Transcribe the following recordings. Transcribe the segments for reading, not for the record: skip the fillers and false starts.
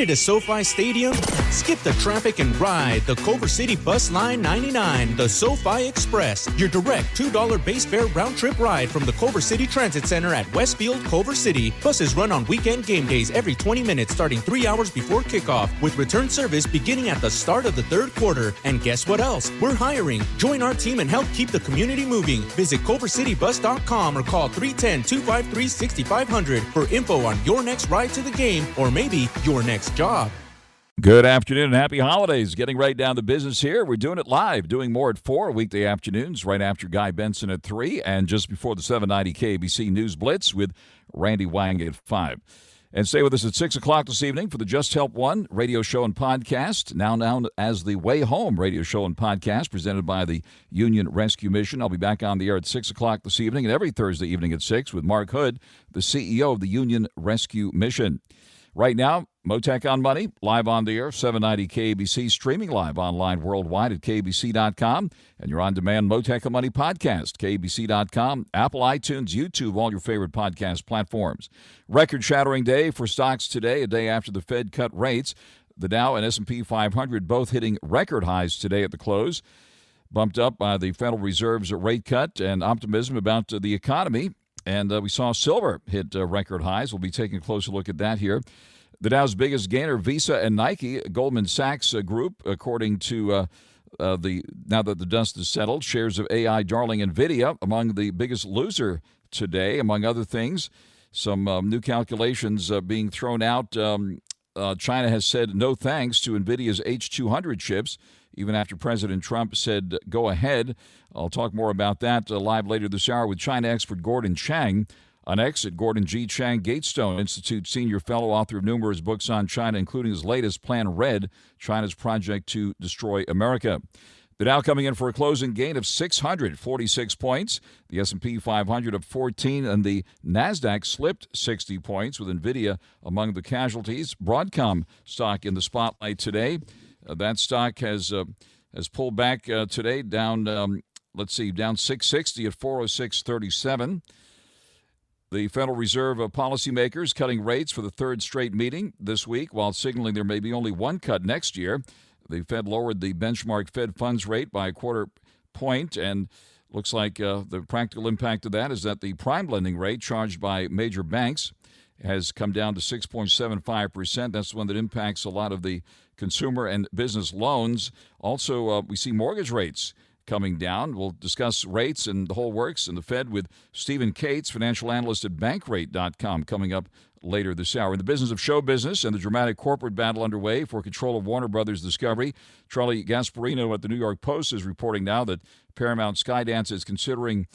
Headed to SoFi Stadium? Skip the traffic and ride the Culver City Bus Line 99, the SoFi Express, your direct $2 base fare round-trip ride from the Culver City Transit Center at Westfield, Culver City. Buses run on weekend game days every 20 minutes starting 3 hours before kickoff, with return service beginning at the start of the third quarter. And guess what else? We're hiring. Join our team and help keep the community moving. Visit culvercitybus.com or call 310-253-6500 for info on your next ride to the game or maybe your next job. Good afternoon and happy holidays. Getting right down to business here. We're doing it live, doing more at 4 weekday afternoons, right after Guy Benson at 3 and just before the 790 KBC News Blitz with Randy Wang at 5. And stay with us at 6 o'clock this evening for the Just Help One radio show and podcast, now known as the Way Home radio show and podcast, presented by the Union Rescue Mission. I'll be back on the air at 6 o'clock this evening and every Thursday evening at 6 with Mark Hood, the CEO of the Union Rescue Mission. Right now, Mottek On Money, live on the air, 790 KBC, streaming live online worldwide at KBC.com, and your on-demand Mottek On Money podcast, KBC.com, Apple, iTunes, YouTube, all your favorite podcast platforms. Record-shattering day for stocks today, a day after the Fed cut rates. The Dow and S&P 500 both hitting record highs today at the close, bumped up by the Federal Reserve's rate cut and optimism about the economy. And we saw silver hit record highs. We'll be taking a closer look at that here. The Dow's biggest gainer, Visa and Nike, Goldman Sachs Group, according to now that the dust is settled, shares of AI darling NVIDIA among the biggest loser today, among other things. Some new calculations being thrown out. China has said no thanks to NVIDIA's H200 chips, even after President Trump said go ahead. I'll talk more about that live later this hour with China expert Gordon Chang. On X at Gordon G. Chang, Gatestone Institute senior fellow, author of numerous books on China, including his latest, Plan Red, China's project to destroy America. The Dow coming in for a closing gain of 646 points. The S&P 500 of 14, and the NASDAQ slipped 60 points, with NVIDIA among the casualties. Broadcom stock in the spotlight today. That stock has pulled back today, down, down 660 at 406.37. The Federal Reserve policymakers cutting rates for the third straight meeting this week, while signaling there may be only one cut next year. The Fed lowered the benchmark Fed funds rate by a quarter point, and looks like the practical impact of that is that the prime lending rate charged by major banks has come down to 6.75%. That's one that impacts a lot of the consumer and business loans. Also, we see mortgage rates coming down. We'll discuss rates and the whole works and the Fed with Stephen Cates, financial analyst at Bankrate.com, coming up later this hour. In the business of show business and the dramatic corporate battle underway for control of Warner Brothers Discovery, Charlie Gasparino at the New York Post is reporting now that Paramount Skydance is considering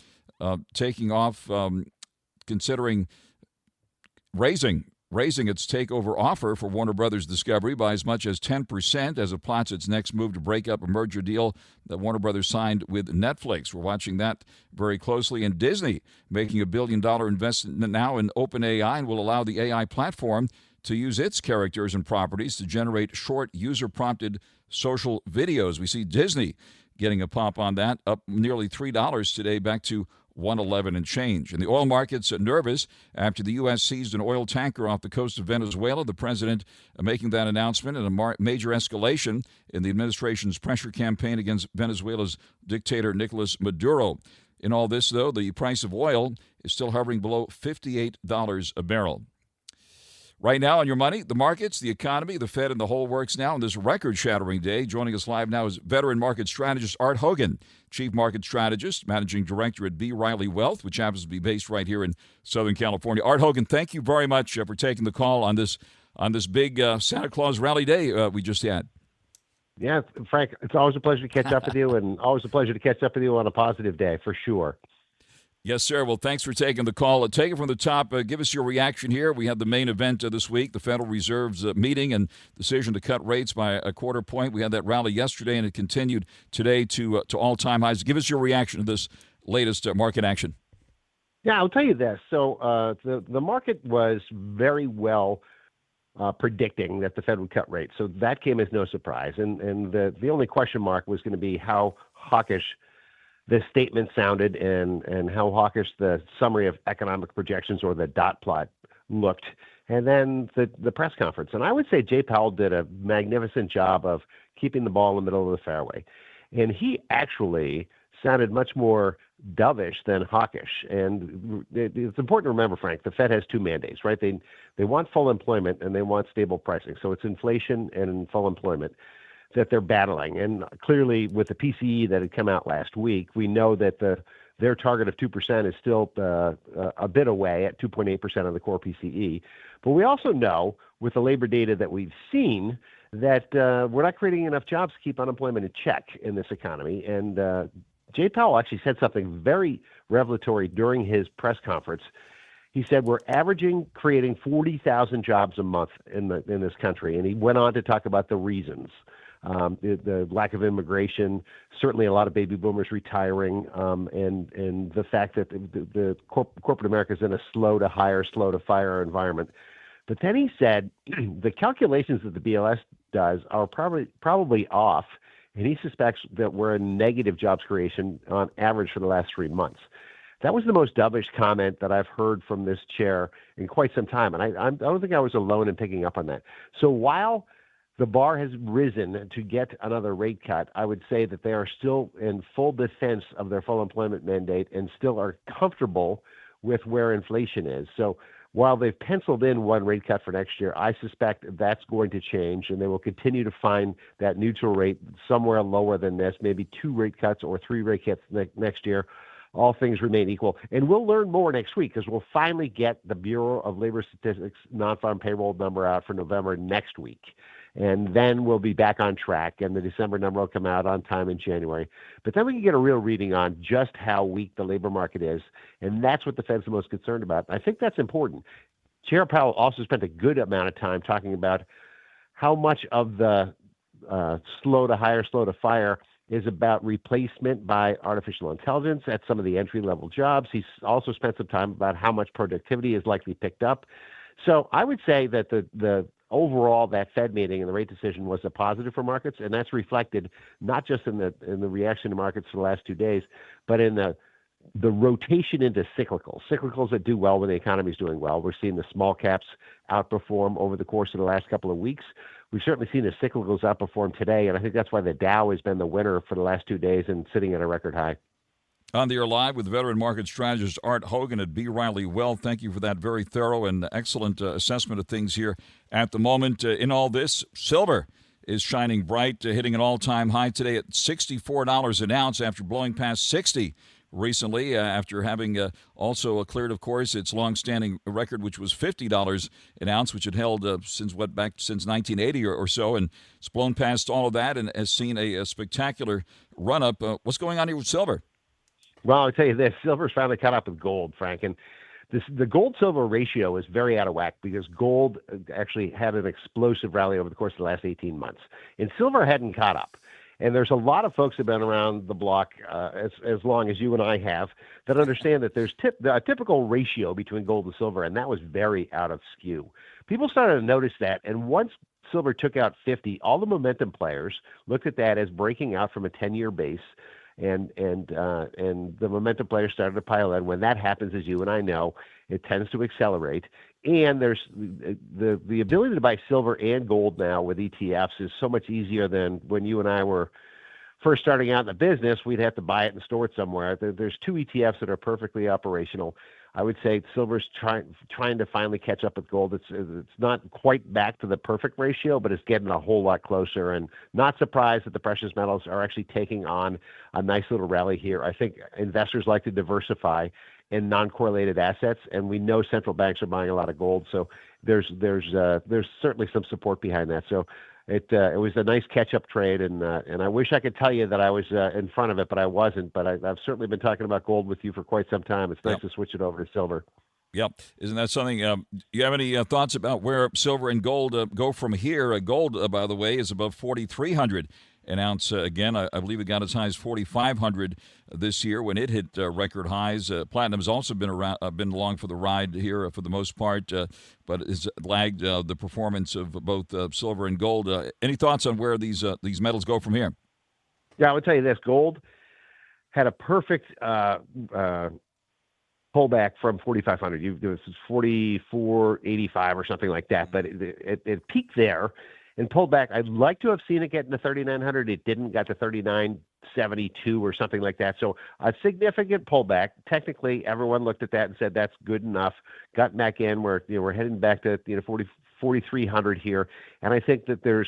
raising its takeover offer for Warner Brothers Discovery by as much as 10% as it plots its next move to break up a merger deal that Warner Brothers signed with Netflix. We're watching that very closely. And Disney making $1 billion investment now in OpenAI and will allow the AI platform to use its characters and properties to generate short user-prompted social videos. We see Disney getting a pop on that, up nearly $3 today, back to $111 and change. And the oil markets are nervous after the U.S. seized an oil tanker off the coast of Venezuela. The president making that announcement, and a major escalation in the administration's pressure campaign against Venezuela's dictator Nicolas Maduro. In all this, though, the price of oil is still hovering below $58 a barrel. Right now on your money, the markets, the economy, the Fed, and the whole works now on this record-shattering day. Joining us live now is veteran market strategist Art Hogan, chief market strategist, managing director at B. Riley Wealth, which happens to be based right here in Southern California. Art Hogan, thank you very much for taking the call on this big Santa Claus rally day we just had. Yeah, Frank, it's always a pleasure to catch up with you, and always a pleasure to catch up with you on a positive day, for sure. Yes, sir. Well, thanks for taking the call. Take it from the top. Give us your reaction here. We had the main event this week, the Federal Reserve's meeting and decision to cut rates by a quarter point. We had that rally yesterday, and it continued today to all-time highs. Give us your reaction to this latest market action. Yeah, I'll tell you this. So the market was very well predicting that the Fed would cut rates. So that came as no surprise. And the only question mark was going to be how hawkish the statement sounded and how hawkish the summary of economic projections or the dot plot looked and then the press conference. And I would say Jay Powell did a magnificent job of keeping the ball in the middle of the fairway. And he actually sounded much more dovish than hawkish. And it's important to remember, Frank, the Fed has two mandates, right? They want full employment and they want stable pricing. So it's inflation and full employment that they're battling. And clearly with the PCE that had come out last week, we know that their target of 2% is still a bit away at 2.8% of the core PCE. But we also know with the labor data that we've seen that we're not creating enough jobs to keep unemployment in check in this economy. And Jay Powell actually said something very revelatory during his press conference. He said we're averaging creating 40,000 jobs a month in this country, and he went on to talk about the reasons. The lack of immigration, certainly a lot of baby boomers retiring, and the fact that the corporate America is in a slow to hire, slow to fire environment. But then he said the calculations that the BLS does are probably off, and he suspects that we're in negative jobs creation on average for the last 3 months. That was the most dovish comment that I've heard from this chair in quite some time, and I don't think I was alone in picking up on that. So while the bar has risen to get another rate cut, I would say that they are still in full defense of their full employment mandate and still are comfortable with where inflation is. So while they've penciled in one rate cut for next year, I suspect that's going to change, and they will continue to find that neutral rate somewhere lower than this, maybe 2 rate cuts or 3 rate cuts next year. All things remain equal. And we'll learn more next week because we'll finally get the Bureau of Labor Statistics non-farm payroll number out for November next week. And then we'll be back on track, and the December number will come out on time in January. But then we can get a real reading on just how weak the labor market is, and that's what the Fed's the most concerned about. I think that's important. Chair Powell also spent a good amount of time talking about how much of the slow to hire, slow to fire is about replacement by artificial intelligence at some of the entry-level jobs. He's also spent some time about how much productivity is likely picked up. So I would say that the overall, that Fed meeting and the rate decision was a positive for markets, and that's reflected not just in the reaction to markets for the last 2 days, but in the rotation into cyclicals that do well when the economy is doing well. We're seeing the small caps outperform over the course of the last couple of weeks. We've certainly seen the cyclicals outperform today, and I think that's why the Dow has been the winner for the last 2 days and sitting at a record high. On the air live with veteran market strategist Art Hogan at B. Riley Wealth. Thank you for that very thorough and excellent assessment of things here at the moment. In all this, silver is shining bright, hitting an all-time high today at $64 an ounce after blowing past $60 recently, after having also cleared, of course, its long-standing record, which was $50 an ounce, which it held since 1980 or so, and it's blown past all of that and has seen a spectacular run-up. What's going on here with silver? Well, I'll tell you this, silver's finally caught up with gold, Frank, and the gold-silver ratio is very out of whack because gold actually had an explosive rally over the course of the last 18 months, and silver hadn't caught up. And there's a lot of folks that have been around the block as long as you and I have that understand that there's a typical ratio between gold and silver, and that was very out of skew. People started to notice that, and once silver took out 50, all the momentum players looked at that as breaking out from a 10-year base. And the momentum players started to pile in. When that happens, as you and I know, it tends to accelerate. And there's the ability to buy silver and gold now with ETFs is so much easier than when you and I were first starting out in the business. We'd have to buy it and store it somewhere. There's 2 ETFs that are perfectly operational. I would say silver's trying to finally catch up with gold. It's not quite back to the perfect ratio, but it's getting a whole lot closer. And not surprised that the precious metals are actually taking on a nice little rally here. I think investors like to diversify in non-correlated assets, and we know central banks are buying a lot of gold. So there's certainly some support behind that. So it was a nice catch-up trade, and I wish I could tell you that I was in front of it, but I wasn't. But I've certainly been talking about gold with you for quite some time. It's nice to switch it over to silver. Yep. Isn't that something? You have any thoughts about where silver and gold go from here? Gold, by the way, is above 4,300 an ounce again. I believe it got as high as 4,500 this year when it hit record highs. Platinum's also been along for the ride here for the most part, but has lagged the performance of both silver and gold. Any thoughts on where these metals go from here? Yeah, I would tell you this: gold had a perfect pullback from 4,500. This is 4,485 or something like that, but it peaked there and pulled back. I'd like to have seen it get into 3,900. It didn't. Got to 3,972 or something like that. So a significant pullback. Technically, everyone looked at that and said that's good enough. Got back in. We're heading back to 4,300 here, and I think that there's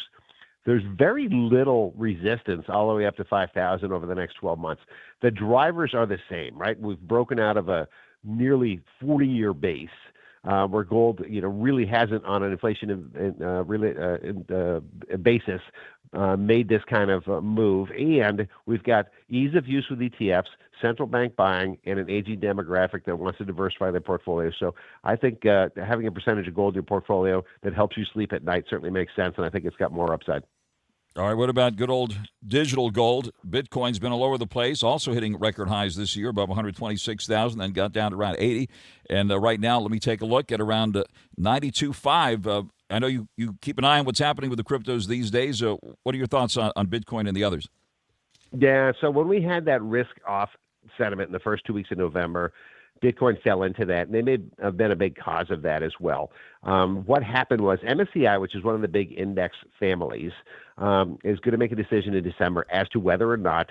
very little resistance all the way up to 5,000 over the next 12 months. The drivers are the same, right? We've broken out of a nearly 40-year base where gold, really hasn't on an inflation basis made this kind of move. And we've got ease of use with ETFs, central bank buying, and an aging demographic that wants to diversify their portfolio. So I think having a percentage of gold in your portfolio that helps you sleep at night certainly makes sense, and I think it's got more upside. All right, what about good old digital gold? Bitcoin's been all over the place, also hitting record highs this year, above 126,000, then got down to around 80. And right now, let me take a look at around 92.5. I know you keep an eye on what's happening with the cryptos these days. What are your thoughts on Bitcoin and the others? Yeah, so when we had that risk-off sentiment in the first 2 weeks of November, Bitcoin fell into that, and they may have been a big cause of that as well. What happened was MSCI, which is one of the big index families, is going to make a decision in December as to whether or not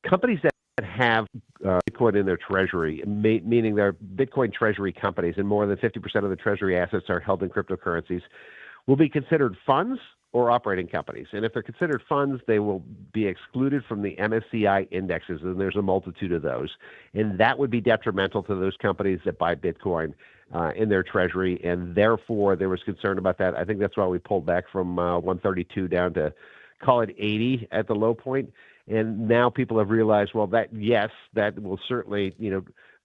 companies that have Bitcoin in their treasury, meaning they're Bitcoin treasury companies, and more than 50% of the treasury assets are held in cryptocurrencies, will be considered funds or operating companies. And if they're considered funds, they will be excluded from the MSCI indexes, and there's a multitude of those. And that would be detrimental to those companies that buy Bitcoin in their treasury, and therefore there was concern about that. I think that's why we pulled back from 132 down to, call it 80 at the low point. And now people have realized, well, that will certainly,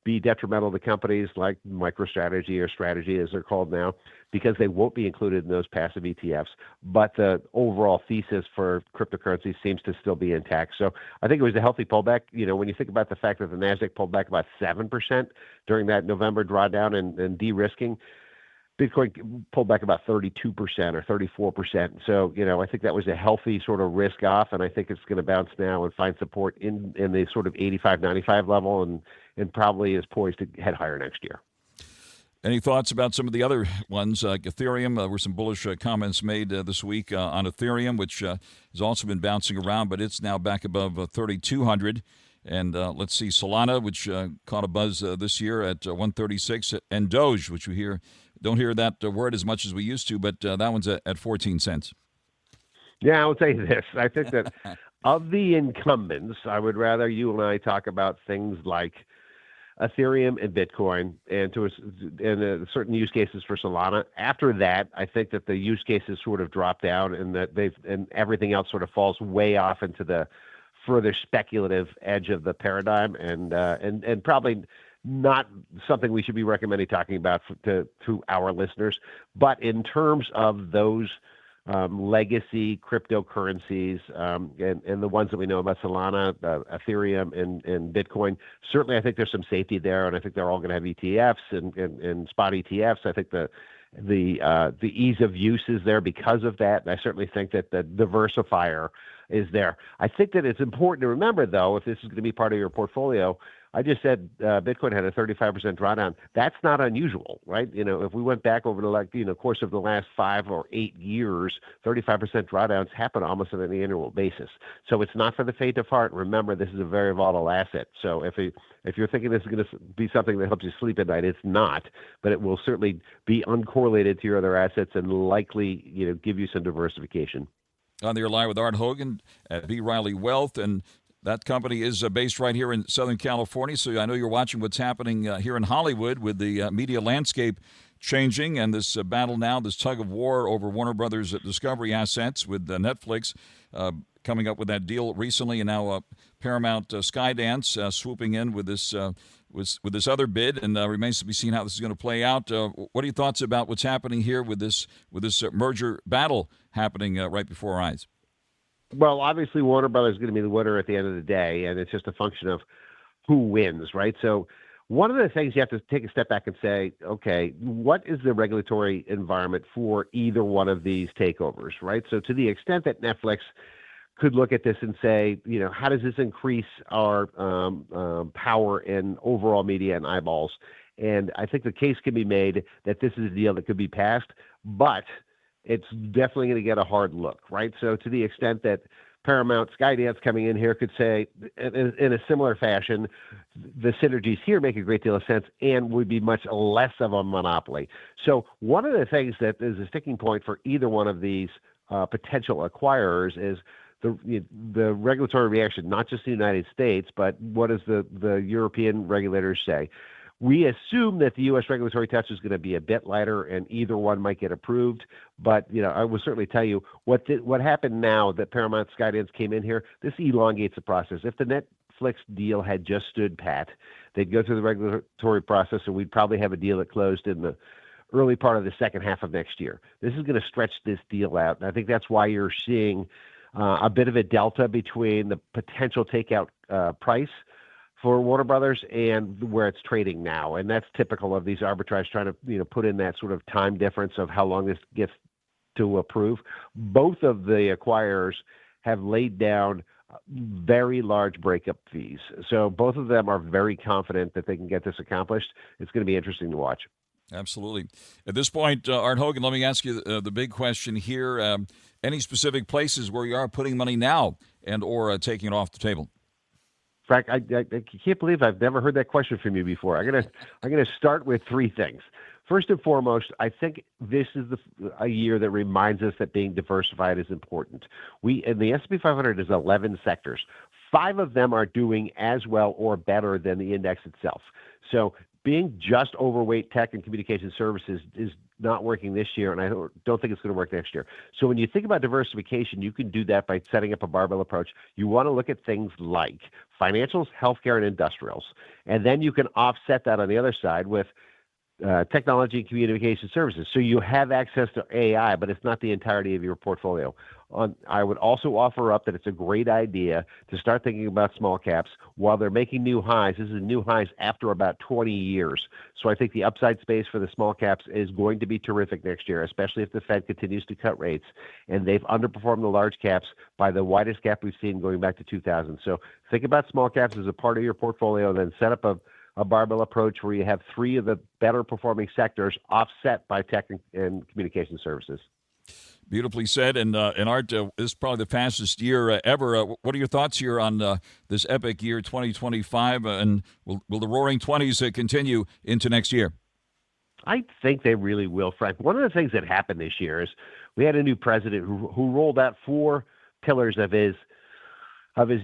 be detrimental to companies like MicroStrategy or Strategy, as they're called now, because they won't be included in those passive ETFs. But the overall thesis for cryptocurrency seems to still be intact. So I think it was a healthy pullback. When you think about the fact that the NASDAQ pulled back about 7% during that November drawdown and de-risking, Bitcoin pulled back about 32% or 34%. So, I think that was a healthy sort of risk off, and I think it's going to bounce now and find support in the sort of 85, 95 level and probably is poised to head higher next year. Any thoughts about some of the other ones? Like Ethereum, there were some bullish comments made this week on Ethereum, which has also been bouncing around, but it's now back above 3,200. And let's see, Solana, which caught a buzz this year at 136, and Doge, which we don't hear that word as much as we used to, but that one's at 14 cents. Yeah, I'll tell you this. I think that of the incumbents, I would rather you and I talk about things like Ethereum and Bitcoin and certain use cases for Solana. After that, I think that the use cases sort of drop down and that and everything else sort of falls way off into the further speculative edge of the paradigm and probably not something we should be recommending talking about to our listeners. But in terms of those legacy cryptocurrencies and the ones that we know about, Solana, Ethereum, and Bitcoin, certainly I think there's some safety there, and I think they're all going to have ETFs and spot ETFs. I think the ease of use is there because of that, and I certainly think that the diversifier is there. I think that it's important to remember, though, if this is going to be part of your portfolio, I just said Bitcoin had a 35% drawdown. That's not unusual, right? If we went back over the course of the last 5 or 8 years, 35% drawdowns happen almost on an annual basis. So it's not for the faint of heart. Remember, this is a very volatile asset. So if you're thinking this is going to be something that helps you sleep at night, it's not. But it will certainly be uncorrelated to your other assets and likely, give you some diversification. On the line with Art Hogan at B. Riley Wealth, and that company is based right here in Southern California, so I know you're watching what's happening here in Hollywood with the media landscape changing and this battle now, this tug of war over Warner Brothers Discovery assets with Netflix coming up with that deal recently, and now Paramount Skydance swooping in with this other bid, and remains to be seen how this is going to play out. What are your thoughts about what's happening here with this merger battle happening right before our eyes? Well, obviously, Warner Brothers is going to be the winner at the end of the day, and it's just a function of who wins, right? So one of the things you have to take a step back and say, okay, what is the regulatory environment for either one of these takeovers, right? So to the extent that Netflix could look at this and say, how does this increase our power in overall media and eyeballs? And I think the case can be made that this is a deal that could be passed, but it's definitely going to get a hard look, right? So to the extent that Paramount, Skydance coming in here could say in a similar fashion, the synergies here make a great deal of sense and would be much less of a monopoly. So one of the things that is a sticking point for either one of these potential acquirers is the regulatory reaction, not just the United States, but what does the European regulators say? We assume that the U.S. regulatory touch is going to be a bit lighter, and either one might get approved. But I will certainly tell you what happened now that Paramount Skydance came in here. This elongates the process. If the Netflix deal had just stood pat, they'd go through the regulatory process, and we'd probably have a deal that closed in the early part of the second half of next year. This is going to stretch this deal out, and I think that's why you're seeing a bit of a delta between the potential takeout price for Warner Brothers and where it's trading now. And that's typical of these arbitrage trying to, put in that sort of time difference of how long this gets to approve. Both of the acquirers have laid down very large breakup fees. So both of them are very confident that they can get this accomplished. It's going to be interesting to watch. Absolutely. At this point, Art Hogan, let me ask you the big question here. Any specific places where you are putting money now and or taking it off the table? Frank, I can't believe I've never heard that question from you before. I'm gonna start with three things. First and foremost, I think this is a year that reminds us that being diversified is important. In the S&P 500 is 11 sectors. 5 of them are doing as well or better than the index itself. So being just overweight tech and communication services is not working this year, and I don't think it's going to work next year. So when you think about diversification, you can do that by setting up a barbell approach. You want to look at things like financials, healthcare, and industrials, and then you can offset that on the other side with technology and communication services. So you have access to AI, but it's not the entirety of your portfolio. I would also offer up that it's a great idea to start thinking about small caps while they're making new highs. This is new highs after about 20 years. So I think the upside space for the small caps is going to be terrific next year, especially if the Fed continues to cut rates. And they've underperformed the large caps by the widest gap we've seen going back to 2000. So think about small caps as a part of your portfolio, and then set up a barbell approach where you have 3 of the better performing sectors offset by tech and communication services. Beautifully said. And Art, this is probably the fastest year ever. What are your thoughts here on this epic year 2025? And will the Roaring 20s continue into next year? I think they really will, Frank. One of the things that happened this year is we had a new president who rolled out 4 pillars of his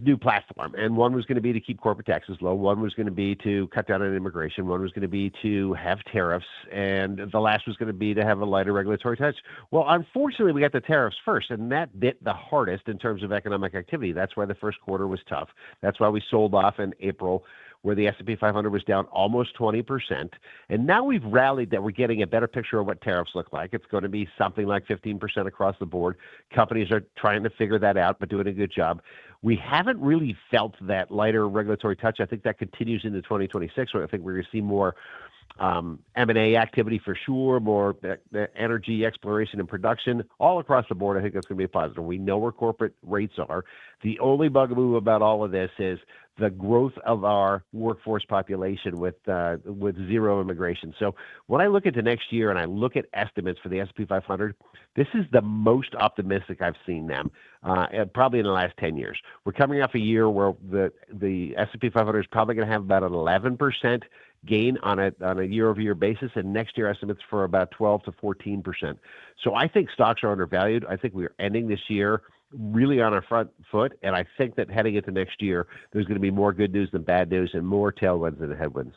new platform. And one was going to be to keep corporate taxes low. One was going to be to cut down on immigration. One was going to be to have tariffs. And the last was going to be to have a lighter regulatory touch. Well, unfortunately, we got the tariffs first, and that bit the hardest in terms of economic activity. That's why the first quarter was tough. That's why we sold off in April, where the S&P 500 was down almost 20%. And now we've rallied that we're getting a better picture of what tariffs look like. It's going to be something like 15% across the board. Companies are trying to figure that out, but doing a good job. We haven't really felt that lighter regulatory touch. I think that continues into 2026, where I think we're going to see more M&A activity for sure, more energy exploration and production. All across the board, I think that's going to be a positive. We know where corporate rates are. The only bugaboo about all of this is the growth of our workforce population with zero immigration. So when I look into next year and I look at estimates for the S&P 500, this is the most optimistic I've seen them probably in the last 10 years. We're coming off a year where the S&P 500 is probably going to have about an 11% gain on a year-over-year basis, and next year estimates for about 12 to 14%. So I think stocks are undervalued. I think we are ending this year really on our front foot, and I think that heading into next year, there's going to be more good news than bad news and more tailwinds than headwinds.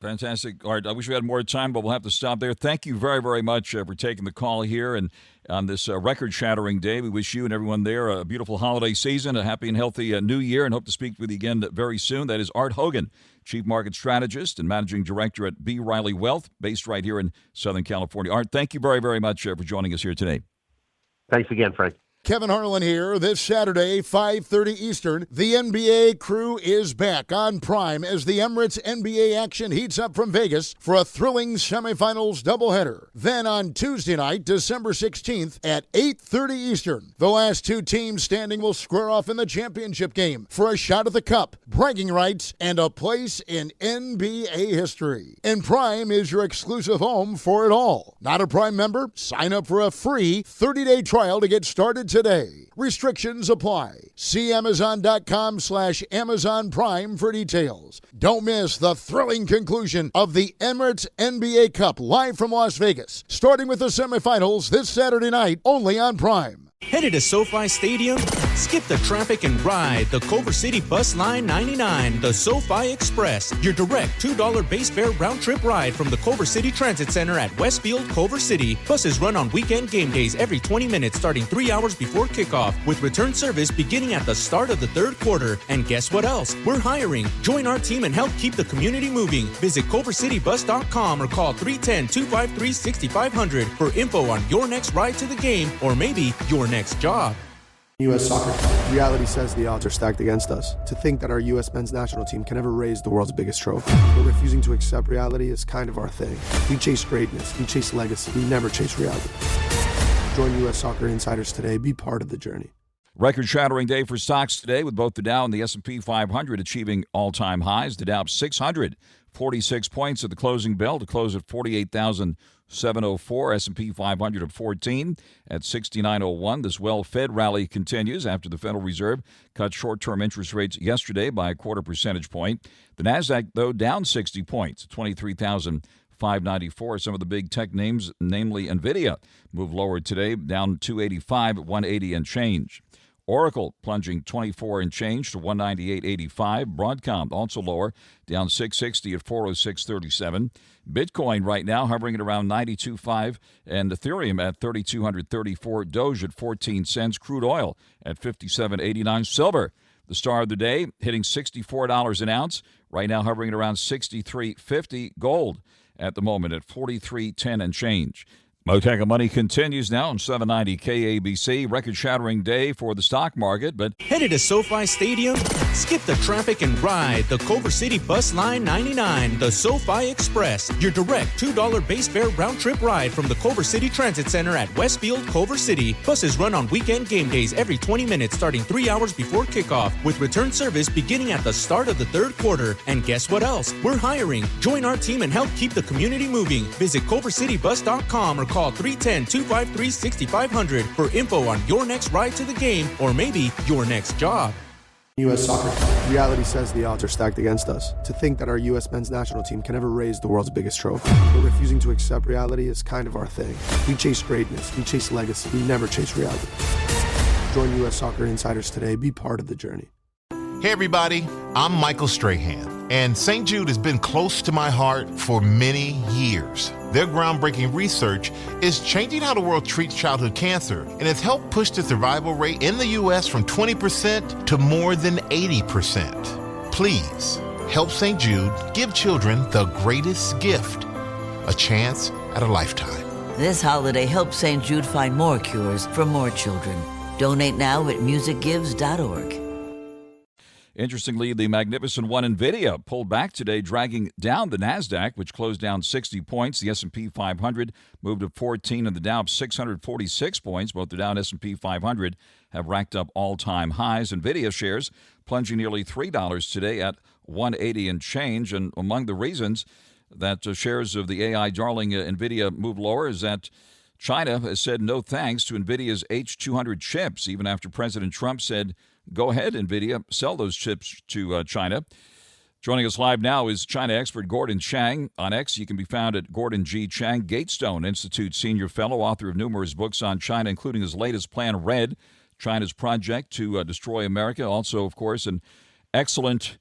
Fantastic, Art. I wish we had more time, but we'll have to stop there. Thank you very, very much for taking the call here and on this record-shattering day. We wish you and everyone there a beautiful holiday season, a happy and healthy new year, and hope to speak with you again very soon. That is Art Hogan, Chief Market Strategist and Managing Director at B. Riley Wealth, based right here in Southern California. Art, thank you very, very much for joining us here today. Thanks again, Frank. Kevin Harlan here. This Saturday, 5:30 Eastern, the NBA crew is back on Prime as the Emirates NBA action heats up from Vegas for a thrilling semifinals doubleheader. Then on Tuesday night, December 16th at 8:30 Eastern, the last two teams standing will square off in the championship game for a shot at the cup, bragging rights, and a place in NBA history. And Prime is your exclusive home for it all. Not a Prime member? Sign up for a free 30-day trial to get started today. Restrictions apply. See Amazon.com/Amazon Prime for details. Don't miss the thrilling conclusion of the Emirates NBA Cup live from Las Vegas, starting with the semifinals this Saturday night only on Prime. Headed to SoFi Stadium? Skip the traffic and ride the Culver City Bus Line 99, the SoFi Express, your direct $2 base fare round-trip ride from the Culver City Transit Center at Westfield, Culver City. Buses run on weekend game days every 20 minutes starting 3 hours before kickoff, with return service beginning at the start of the third quarter. And guess what else? We're hiring. Join our team and help keep the community moving. Visit culvercitybus.com or call 310-253-6500 for info on your next ride to the game or maybe your next job. U.S. soccer. Reality says the odds are stacked against us. To think that our U.S. men's national team can ever raise the world's biggest trophy. But refusing to accept reality is kind of our thing. We chase greatness. We chase legacy. We never chase reality. Join U.S. Soccer Insiders today. Be part of the journey. Record-shattering day for stocks today, with both the Dow and the S&P 500 achieving all-time highs. The Dow up 646 points at the closing bell to close at 48,704. S&P 500 at 14 at 6901. This well-fed rally continues after the Federal Reserve cut short-term interest rates yesterday by a quarter percentage point. The Nasdaq, though, down 60 points, 23,594. Some of the big tech names, namely NVIDIA, moved lower today, down 285 at 180 and change. Oracle plunging 24 and change to 198.85. Broadcom also lower, down 660 at 406.37. Bitcoin right now hovering at around 92.5, and Ethereum at 3,234. Doge at 14 cents. Crude oil at 57.89. Silver, the star of the day, hitting $64 an ounce. Right now hovering at around 63.50. Gold at the moment at 43.10 and change. Mottek On Money continues now on 790 KABC. Record-shattering day for the stock market, but headed to SoFi Stadium? Skip the traffic and ride the Culver City Bus Line 99, the SoFi Express, your direct $2 base fare round-trip ride from the Culver City Transit Center at Westfield, Culver City. Buses run on weekend game days every 20 minutes starting 3 hours before kickoff, with return service beginning at the start of the third quarter. And guess what else? We're hiring. Join our team and help keep the community moving. Visit culvercitybus.com or call 310-253-6500 for info on your next ride to the game or maybe your next job. U.S. soccer. Reality says the odds are stacked against us. To think that our U.S. men's national team can ever raise the world's biggest trophy. But refusing to accept reality is kind of our thing. We chase greatness. We chase legacy. We never chase reality. Join U.S. Soccer Insiders today. Be part of the journey. Hey everybody, I'm Michael Strahan, and St. Jude has been close to my heart for many years. Their groundbreaking research is changing how the world treats childhood cancer and has helped push the survival rate in the U.S. from 20% to more than 80%. Please help St. Jude give children the greatest gift, a chance at a lifetime. This holiday, help St. Jude find more cures for more children. Donate now at musicgives.org. Interestingly, the Magnificent One NVIDIA pulled back today, dragging down the Nasdaq, which closed down 60 points. The S&P 500 moved up 14, and the Dow up 646 points. Both the Dow and S&P 500 have racked up all-time highs. NVIDIA shares plunging nearly $3 today at 180 and change. And among the reasons that shares of the AI darling NVIDIA moved lower is that China has said no thanks to NVIDIA's H200 chips, even after President Trump said, go ahead, NVIDIA, sell those chips to China. Joining us live now is China expert Gordon Chang. On X, you can be found at Gordon G. Chang, Gatestone Institute Senior Fellow, author of numerous books on China, including his latest Plan Red, China's project to destroy America. Also, of course, an excellent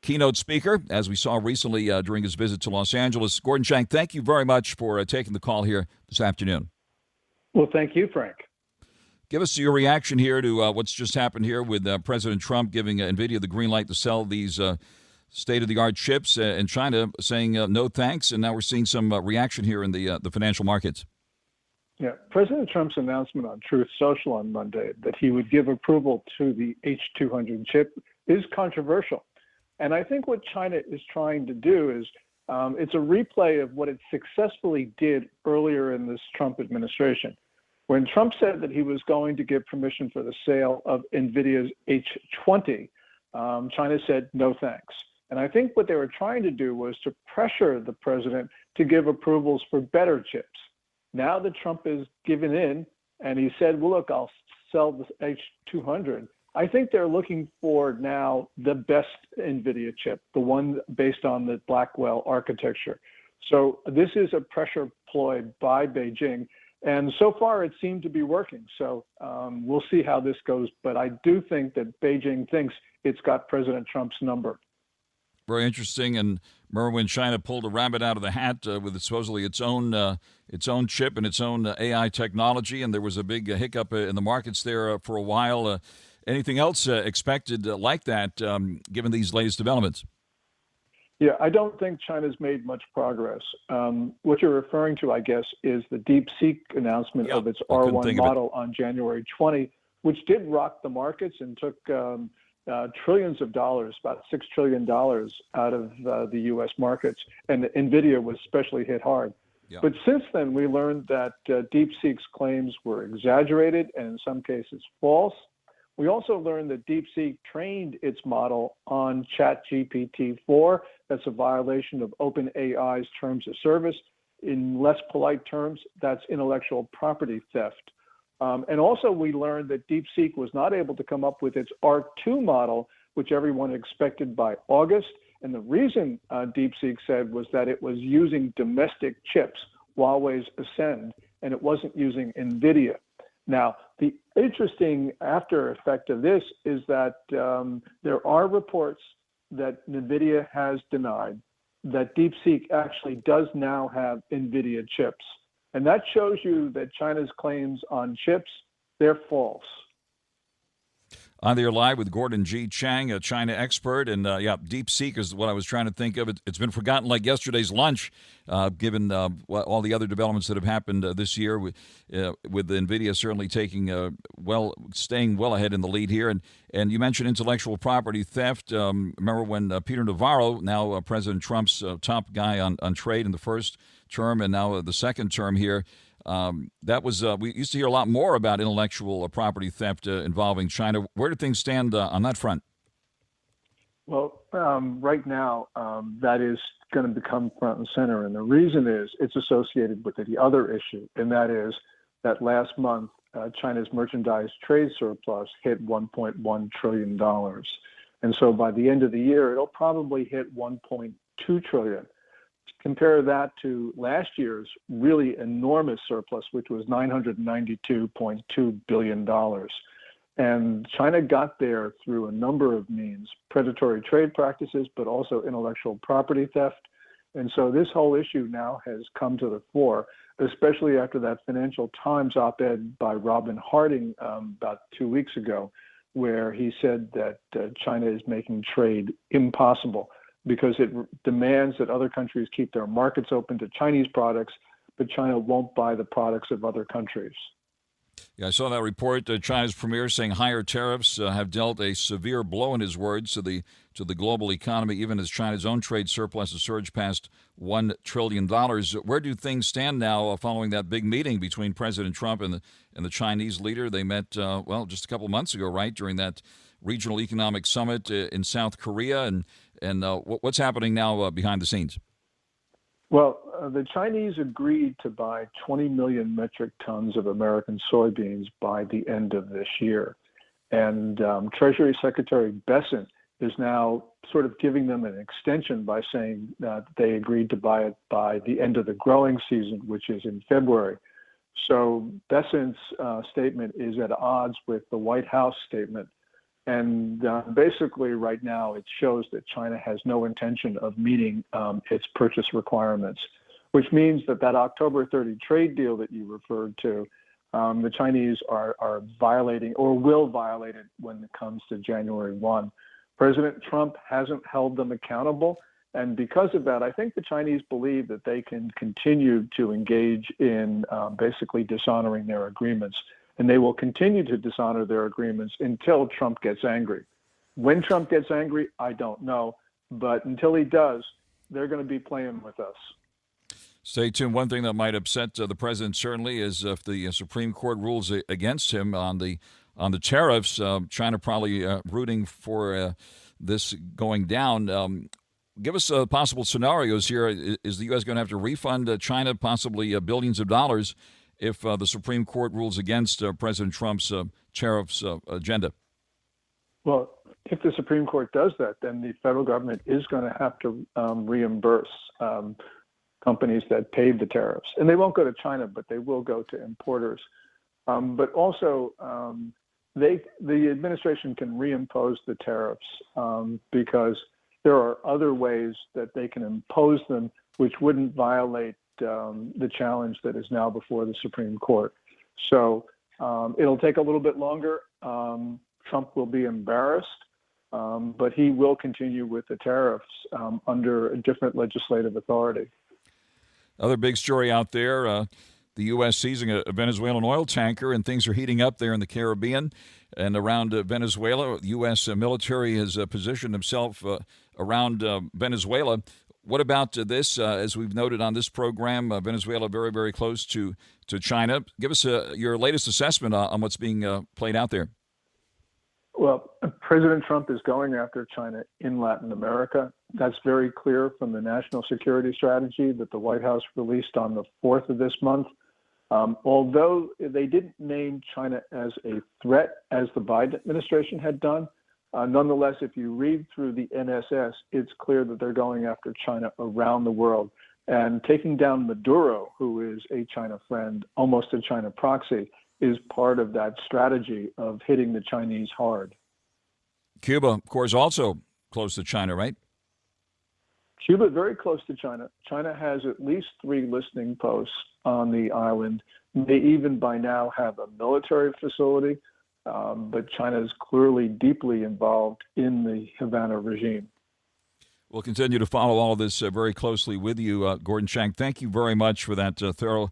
keynote speaker, as we saw recently during his visit to Los Angeles. Gordon Chang, thank you very much for taking the call here this afternoon. Well, thank you, Frank. Give us your reaction here to what's just happened here with President Trump giving NVIDIA the green light to sell these state-of-the-art chips, and China saying no thanks, and now we're seeing some reaction here in the financial markets. Yeah, President Trump's announcement on Truth Social on Monday that he would give approval to the H200 chip is controversial. And I think what China is trying to do is it's a replay of what it successfully did earlier in this Trump administration. When Trump said that he was going to give permission for the sale of NVIDIA's H20, China said no thanks. And I think what they were trying to do was to pressure the president to give approvals for better chips. Now that Trump has given in and he said, well, look, I'll sell the H200, I think they're looking for now the best NVIDIA chip, the one based on the Blackwell architecture. So this is a pressure ploy by Beijing. And so far, it seemed to be working. So we'll see how this goes. But I do think that Beijing thinks it's got President Trump's number. Very interesting. And remember when China pulled a rabbit out of the hat with supposedly its own chip and its own AI technology, and there was a big hiccup in the markets there for a while. Anything else expected like that, given these latest developments? Yeah, I don't think China's made much progress. What you're referring to, I guess, is the DeepSeek announcement of its R1 model on January 20, which did rock the markets and took trillions of dollars, about $6 trillion out of the U.S. markets. And NVIDIA was especially hit hard. Yeah. But since then, we learned that DeepSeek's claims were exaggerated and in some cases false. We also learned that DeepSeek trained its model on ChatGPT-4. That's a violation of OpenAI's terms of service. In less polite terms, that's intellectual property theft. And also we learned that DeepSeek was not able to come up with its R2 model, which everyone expected by August. And the reason DeepSeek said was that it was using domestic chips, Huawei's Ascend, and it wasn't using NVIDIA. Now, the interesting after effect of this is that there are reports that NVIDIA has denied that DeepSeek actually does now have NVIDIA chips. And that shows you that China's claims on chips, they're false. On the air live with Gordon G. Chang, a China expert. And, DeepSeek is what I was trying to think of. It's been forgotten like yesterday's lunch, given all the other developments that have happened this year, with NVIDIA certainly staying well ahead in the lead here. And you mentioned intellectual property theft. Remember when Peter Navarro, now President Trump's top guy on trade in the first term and now the second term here, that was we used to hear a lot more about intellectual property theft involving China. Where do things stand on that front? Well, right now, that is going to become front and center. And the reason is it's associated with the other issue, and that is that last month, China's merchandise trade surplus hit $1.1 trillion. And so by the end of the year, it'll probably hit $1.2 trillion. Compare that to last year's really enormous surplus, which was $992.2 billion. And China got there through a number of means, predatory trade practices, but also intellectual property theft. And so this whole issue now has come to the fore, especially after that Financial Times op-ed by Robin Harding about 2 weeks ago, where he said that China is making trade impossible, because it demands that other countries keep their markets open to Chinese products, but China won't buy the products of other countries. Yeah, I saw that report. China's premier saying higher tariffs have dealt a severe blow, in his words, to the global economy, even as China's own trade surplus has surged past $1 trillion. Where do things stand now following that big meeting between President Trump and the Chinese leader? They met, just a couple of months ago, right, during that regional economic summit in South Korea. And what's happening now behind the scenes? Well, the Chinese agreed to buy 20 million metric tons of American soybeans by the end of this year. And Treasury Secretary Bessent is now sort of giving them an extension by saying that they agreed to buy it by the end of the growing season, which is in February. So Bessent's statement is at odds with the White House statement. And basically right now it shows that China has no intention of meeting its purchase requirements, which means that October 30 trade deal that you referred to, the Chinese are violating or will violate it when it comes to January 1. President Trump hasn't held them accountable, And because of that, I think the Chinese believe that they can continue to engage in basically dishonoring their agreements. And they will continue to dishonor their agreements until Trump gets angry. When Trump gets angry, I don't know. But until he does, they're going to be playing with us. Stay tuned. One thing that might upset the president certainly is if the Supreme Court rules against him on the tariffs. China probably rooting for this going down. Give us possible scenarios here. Is the U.S. going to have to refund China possibly billions of dollars if the Supreme Court rules against President Trump's tariffs agenda? Well, if the Supreme Court does that, then the federal government is going to have to reimburse companies that paid the tariffs. And they won't go to China, but they will go to importers. But also, the administration can reimpose the tariffs because there are other ways that they can impose them which wouldn't violate the challenge that is now before the Supreme Court. So it'll take a little bit longer. Trump will be embarrassed, but he will continue with the tariffs under a different legislative authority. Other big story out there, the U.S. seizing a Venezuelan oil tanker, and things are heating up there in the Caribbean and around Venezuela. The U.S. military has positioned himself around Venezuela. What about this? As we've noted on this program, Venezuela very, very close to China. Give us your latest assessment on what's being played out there. Well, President Trump is going after China in Latin America. That's very clear from the national security strategy that the White House released on the 4th of this month. Although they didn't name China as a threat, as the Biden administration had done, nonetheless, if you read through the NSS, it's clear that they're going after China around the world. And taking down Maduro, who is a China friend, almost a China proxy, is part of that strategy of hitting the Chinese hard. Cuba, of course, also close to China, right? Cuba, very close to China. China has at least 3 listening posts on the island. They even by now have a military facility, but China is clearly deeply involved in the Havana regime. We'll continue to follow all of this very closely with you, Gordon Chang. Thank you very much for that thorough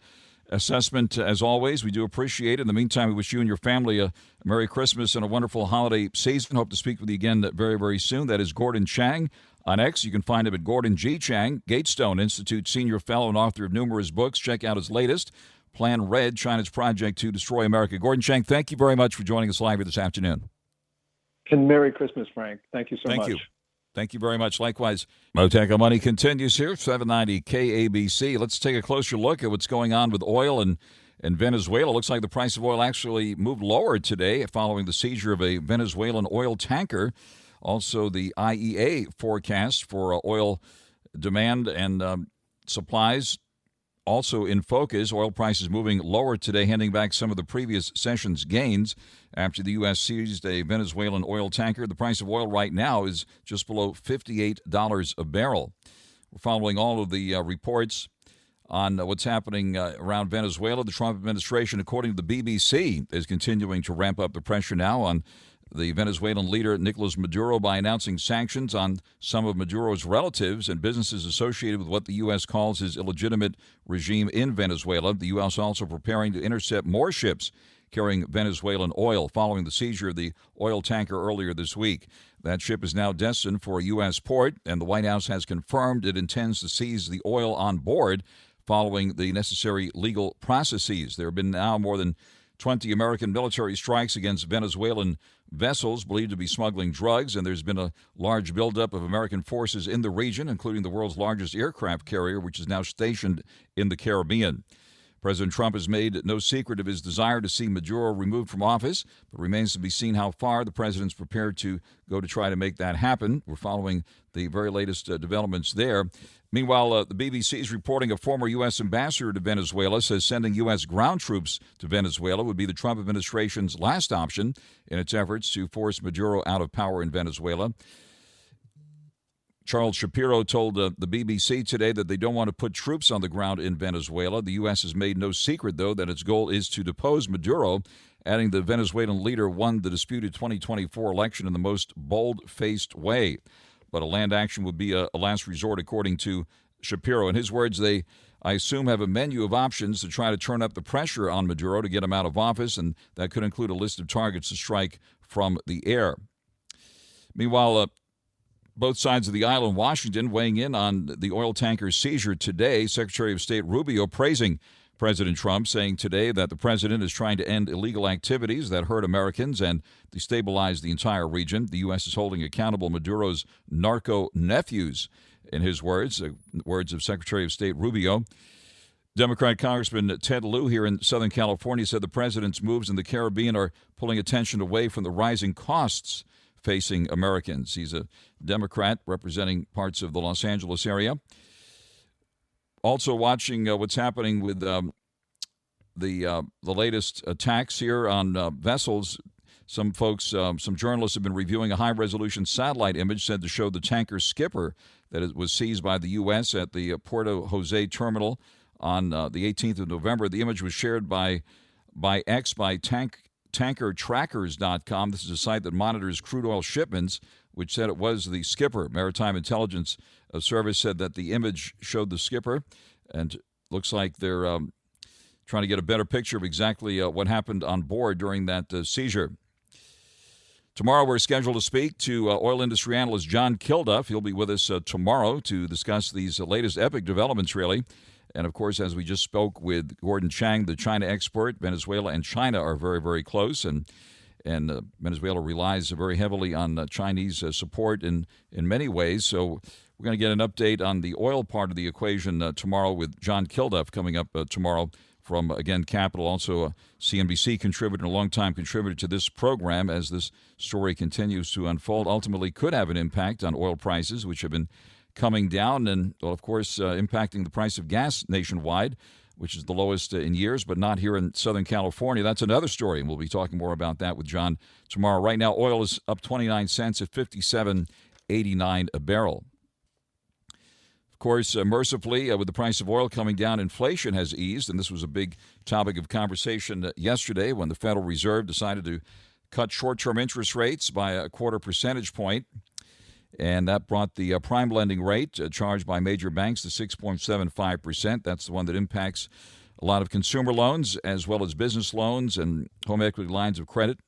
assessment. As always, we do appreciate it. In the meantime, we wish you and your family a Merry Christmas and a wonderful holiday season. Hope to speak with you again very, very soon. That is Gordon Chang. On X, you can find him at Gordon G. Chang, Gatestone Institute Senior Fellow and author of numerous books. Check out his latest, Plan Red, China's Project to Destroy America. Gordon Chang, thank you very much for joining us live here this afternoon. And Merry Christmas, Frank. Thank you so much. Thank you. Thank you very much. Likewise, Mottek On Money continues here, 790 KABC. Let's take a closer look at what's going on with oil in Venezuela. Looks like the price of oil actually moved lower today following the seizure of a Venezuelan oil tanker. Also, the IEA forecast for oil demand and supplies also in focus. Oil prices moving lower today, handing back some of the previous session's gains after the U.S. seized a Venezuelan oil tanker. The price of oil right now is just below $58 a barrel. We're following all of the reports on what's happening around Venezuela. The Trump administration, according to the BBC, is continuing to ramp up the pressure now on the Venezuelan leader Nicolas Maduro by announcing sanctions on some of Maduro's relatives and businesses associated with what the U.S. calls his illegitimate regime in Venezuela. The U.S. also preparing to intercept more ships carrying Venezuelan oil following the seizure of the oil tanker earlier this week. That ship is now destined for a U.S. port, and the White House has confirmed it intends to seize the oil on board following the necessary legal processes. There have been now more than 20 American military strikes against Venezuelan vessels believed to be smuggling drugs, and there's been a large buildup of American forces in the region, including the world's largest aircraft carrier, which is now stationed in the Caribbean. President Trump has made no secret of his desire to see Maduro removed from office, but remains to be seen how far the president's prepared to go to try to make that happen. We're following the very latest developments there. Meanwhile, the BBC is reporting a former U.S. ambassador to Venezuela says sending U.S. ground troops to Venezuela would be the Trump administration's last option in its efforts to force Maduro out of power in Venezuela. Charles Shapiro told the BBC today that they don't want to put troops on the ground in Venezuela. The U.S. has made no secret, though, that its goal is to depose Maduro, adding the Venezuelan leader won the disputed 2024 election in the most bold-faced way. but a land action would be a last resort, according to Shapiro. In his words, they, I assume, have a menu of options to try to turn up the pressure on Maduro to get him out of office, and that could include a list of targets to strike from the air. Meanwhile, both sides of the aisle in Washington weighing in on the oil tanker seizure today. Secretary of State Rubio praising President Trump, saying today that the president is trying to end illegal activities that hurt Americans and destabilize the entire region. The U.S. is holding accountable Maduro's narco nephews, in his words, words of Secretary of State Rubio. Democrat Congressman Ted Lieu here in Southern California said the president's moves in the Caribbean are pulling attention away from the rising costs facing Americans. He's a Democrat representing parts of the Los Angeles area. Also watching what's happening with the latest attacks here on vessels. Some folks, some journalists have been reviewing a high-resolution satellite image said to show the tanker Skipper that was seized by the U.S. at the Puerto Jose terminal on the 18th of November. The image was shared by tankertrackers.com. This is a site that monitors crude oil shipments, which said it was the Skipper. Maritime Intelligence Service said that the image showed the Skipper, and looks like they're trying to get a better picture of exactly what happened on board during that seizure. Tomorrow we're scheduled to speak to oil industry analyst John Kilduff. He'll be with us tomorrow to discuss these latest epic developments, really. And, of course, as we just spoke with Gordon Chang, the China expert, Venezuela and China are very, very close. And Venezuela relies very heavily on Chinese support in many ways. So we're going to get an update on the oil part of the equation tomorrow with John Kilduff coming up tomorrow from, again, Capital, also a CNBC contributor and a longtime contributor to this program as this story continues to unfold. Ultimately could have an impact on oil prices, which have been coming down and, well, of course, impacting the price of gas nationwide, which is the lowest in years, but not here in Southern California. That's another story, and we'll be talking more about that with John tomorrow. Right now, oil is up 29 cents at $57.89 a barrel. Of course, mercifully, with the price of oil coming down, inflation has eased, and this was a big topic of conversation yesterday when the Federal Reserve decided to cut short-term interest rates by a quarter percentage point. And that brought the prime lending rate charged by major banks to 6.75%. That's the one that impacts a lot of consumer loans as well as business loans and home equity lines of credit,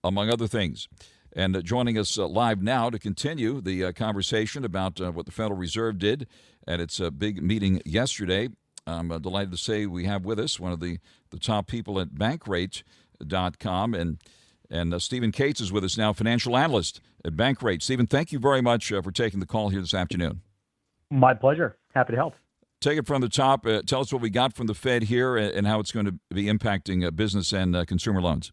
among other things. And joining us live now to continue the conversation about what the Federal Reserve did at its big meeting yesterday, I'm delighted to say we have with us one of the top people at Bankrate.com. And Stephen Cates is with us now, financial analyst at Bankrate. Stephen, thank you very much for taking the call here this afternoon. My pleasure. Happy to help. Take it from the top. Tell us what we got from the Fed here and how it's going to be impacting business and consumer loans.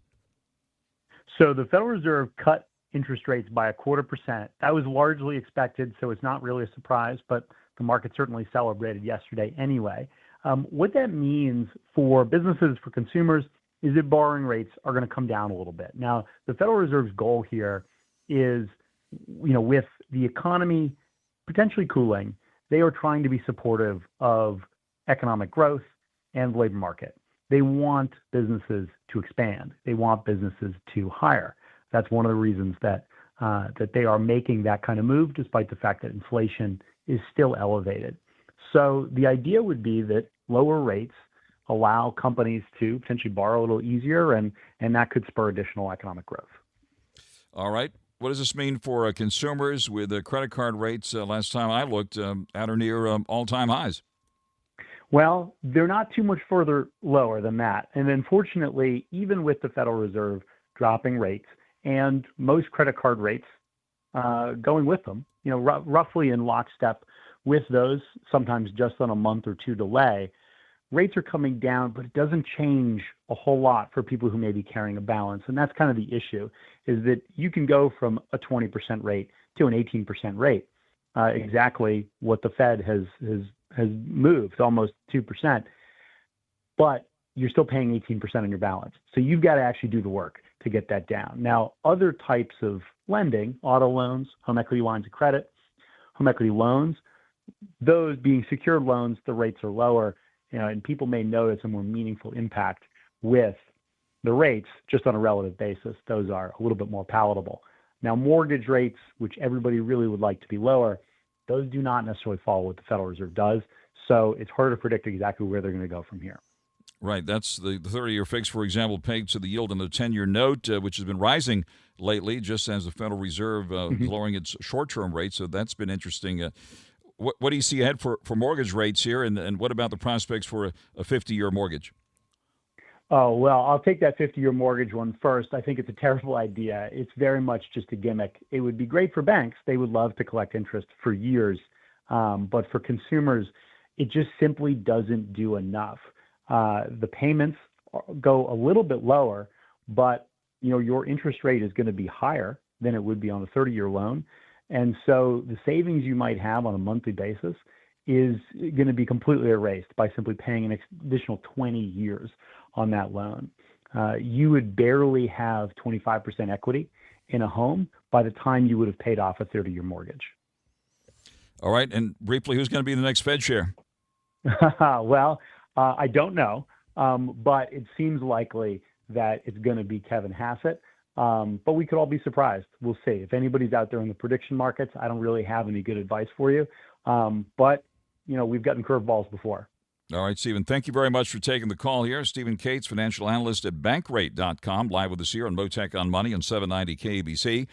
So the Federal Reserve cut interest rates by 0.25%. That was largely expected, so it's not really a surprise, but the market certainly celebrated yesterday anyway. What that means for businesses, for consumers, is that borrowing rates are going to come down a little bit. Now, the Federal Reserve's goal here is, with the economy potentially cooling, they are trying to be supportive of economic growth and the labor market. They want businesses to expand. They want businesses to hire. That's one of the reasons that they are making that kind of move, despite the fact that inflation is still elevated. So the idea would be that lower rates allow companies to potentially borrow a little easier, and that could spur additional economic growth. All right. What does this mean for consumers with credit card rates? Last time I looked, at or near all-time highs. Well, they're not too much further lower than that. And unfortunately, even with the Federal Reserve dropping rates and most credit card rates going with them, roughly in lockstep with those, sometimes just on a month or two delay, rates are coming down, but it doesn't change a whole lot for people who may be carrying a balance. And that's kind of the issue, is that you can go from a 20% rate to an 18% rate, exactly what the Fed has moved, almost 2%, but you're still paying 18% on your balance. So you've got to actually do the work to get that down. Now, other types of lending, auto loans, home equity lines of credit, home equity loans, those being secured loans, the rates are lower, and people may notice a more meaningful impact with the rates just on a relative basis. Those are a little bit more palatable. Now, mortgage rates, which everybody really would like to be lower, those do not necessarily follow what the Federal Reserve does. So it's hard to predict exactly where they're going to go from here. Right. That's the 30-year fix, for example, pegged to the yield on the 10-year note, which has been rising lately, just as the Federal Reserve lowering its short-term rate. So that's been interesting. What do you see ahead for mortgage rates here, and what about the prospects for a 50-year mortgage? Oh, well, I'll take that 50-year mortgage one first. I think it's a terrible idea. It's very much just a gimmick. It would be great for banks. They would love to collect interest for years. But for consumers, it just simply doesn't do enough. The payments go a little bit lower, but your interest rate is going to be higher than it would be on a 30-year loan. And so the savings you might have on a monthly basis is going to be completely erased by simply paying an additional 20 years on that loan. You would barely have 25% equity in a home by the time you would have paid off a 30-year mortgage. All right. And briefly, who's going to be the next Fed chair? Well, I don't know, but it seems likely that it's going to be Kevin Hassett. But we could all be surprised. We'll see. If anybody's out there in the prediction markets, I don't really have any good advice for you. But, we've gotten curveballs before. All right, Stephen, thank you very much for taking the call here. Stephen Cates, financial analyst at Bankrate.com, live with us here on Mottek On Money on 790 KABC.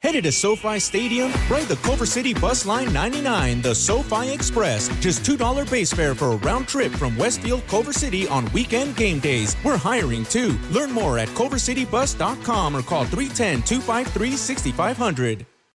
Headed to SoFi Stadium? Ride the Culver City Bus Line 99, the SoFi Express. Just $2 base fare for a round trip from Westfield, Culver City on weekend game days. We're hiring too. Learn more at culvercitybus.com or call 310-253-6500.